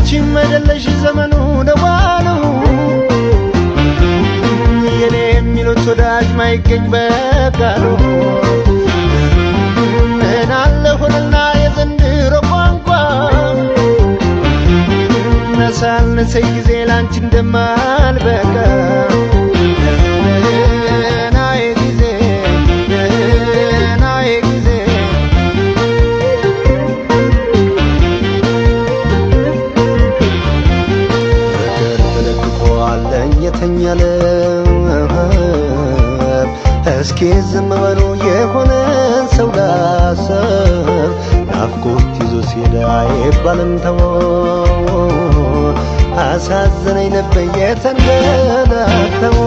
አንቺም አይደለሽ ዘመኑ ደዋሉ የኔ የሚሉት ወዳጅ ማይገኝ በቃሉ ምን አለ ሆነና የዘንድሮ ቋንቋ ነሳነሰኝ ጊዜ ላንቺ እንደማልበቃ የተኛለ እስኪ ዝም በሉ የሆነን ሰው ላሰብ ናፍቆት ይዞ ሲሄድ አይባልም ተወው አሳዘነኝ ነበር የተንገላታው